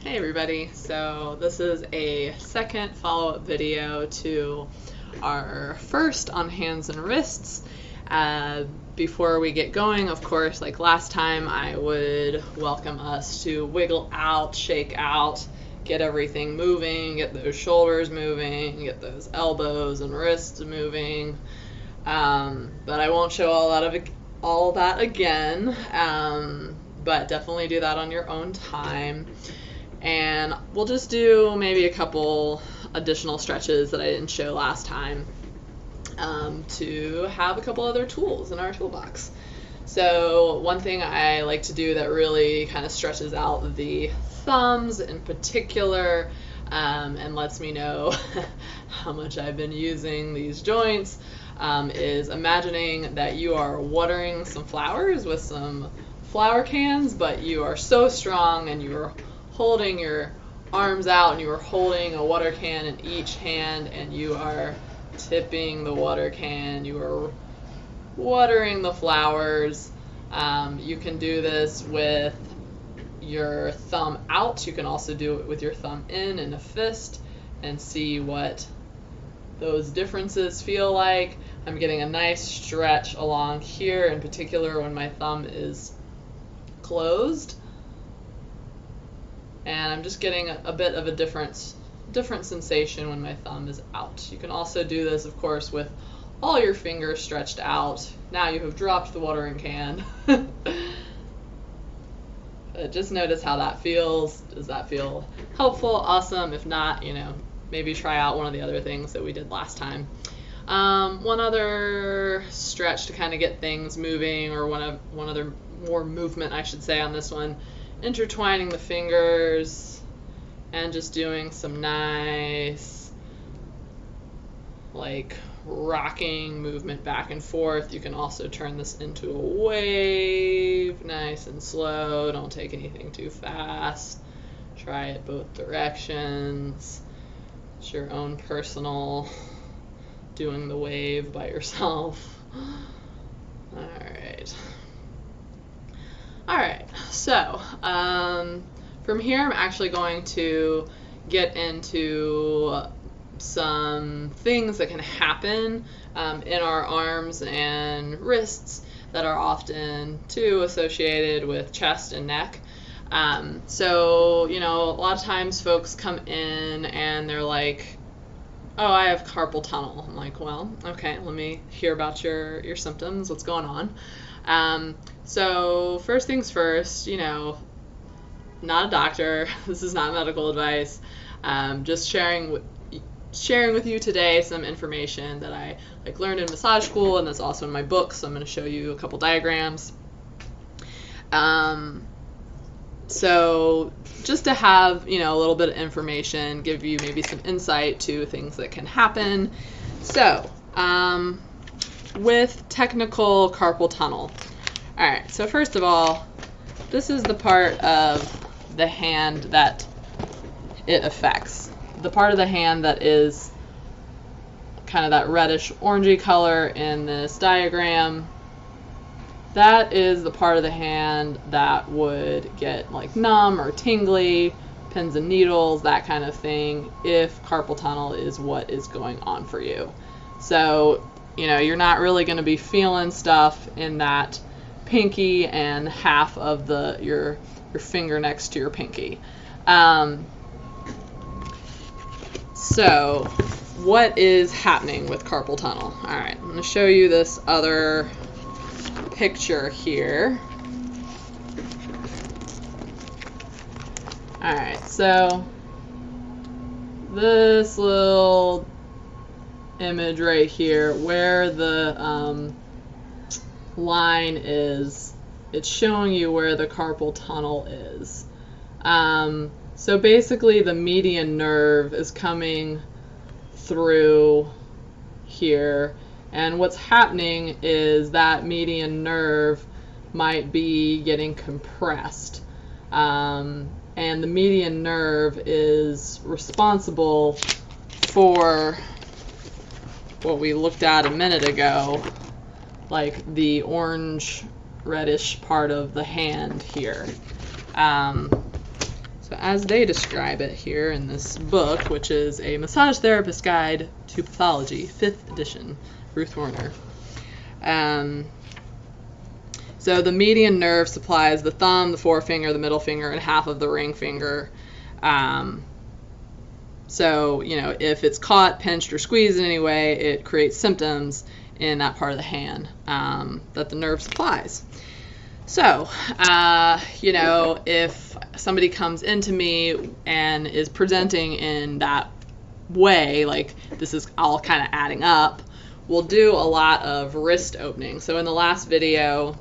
Hey everybody, so this is a second follow-up video to our first on hands and wrists. Before we get going, of course, like last time, I would welcome us to wiggle out, shake out, get everything moving, get those shoulders moving, get those elbows and wrists moving. But I won't show all that again, but definitely do that on your own time. And we'll just do maybe a couple additional stretches that I didn't show last time to have a couple other tools in our toolbox. So one thing I like to do that really kind of stretches out the thumbs in particular and lets me know how much I've been using these joints is imagining that you are watering some flowers with some flower cans, but you are so strong and you're holding your arms out and you are holding a water can in each hand and you are tipping the water can, you are watering the flowers. You can do this with your thumb out. You can also do it with your thumb in a fist and see what those differences feel like. I'm getting a nice stretch along here, in particular when my thumb is closed. And I'm just getting a bit of a different sensation when my thumb is out. You can also do this, of course, with all your fingers stretched out. Now you have dropped the watering can. Just notice how that feels. Does that feel helpful? Awesome. If not, maybe try out one of the other things that we did last time. One other stretch to kind of get things moving, or one other more movement, I should say, on this one. Intertwining the fingers and just doing some nice rocking movement back and forth. You can also turn this into a wave, nice and slow. Don't take anything too fast. Try it both directions. It's your own personal doing the wave by yourself. Alright, so from here I'm actually going to get into some things that can happen in our arms and wrists that are often too associated with chest and neck. So, a lot of times folks come in and they're like, oh, I have carpal tunnel. I'm like, well, okay, let me hear about your symptoms. What's going on? So first things first, not a doctor. This is not medical advice. Just sharing with you today some information that I learned in massage school, and that's also in my book. So I'm going to show you a couple diagrams. So just to have, a little bit of information, give you maybe some insight to things that can happen. So, with technical carpal tunnel. All right, so first of all, this is the part of the hand that it affects. The part of the hand that is kind of that reddish orangey color in this diagram, that is the part of the hand that would get numb or tingly, pins and needles, that kind of thing, if carpal tunnel is what is going on for you. So, you're not really going to be feeling stuff in that pinky and half of your finger next to your pinky. So, what is happening with carpal tunnel? All right, I'm going to show you this other picture here. Alright, so this little image right here, where the line is, it's showing you where the carpal tunnel is. So basically the median nerve is coming through here. And what's happening is that median nerve might be getting compressed. And the median nerve is responsible for what we looked at a minute ago, the orange reddish part of the hand here. So as they describe it here in this book, which is a Massage Therapist Guide to Pathology, 5th edition, Ruth Warner. So the median nerve supplies the thumb, the forefinger, the middle finger, and half of the ring finger. So, if it's caught, pinched, or squeezed in any way, it creates symptoms in that part of the hand that the nerve supplies. So, if somebody comes into me and is presenting in that way, like this is all kind of adding up, we'll do a lot of wrist opening. So in the last video,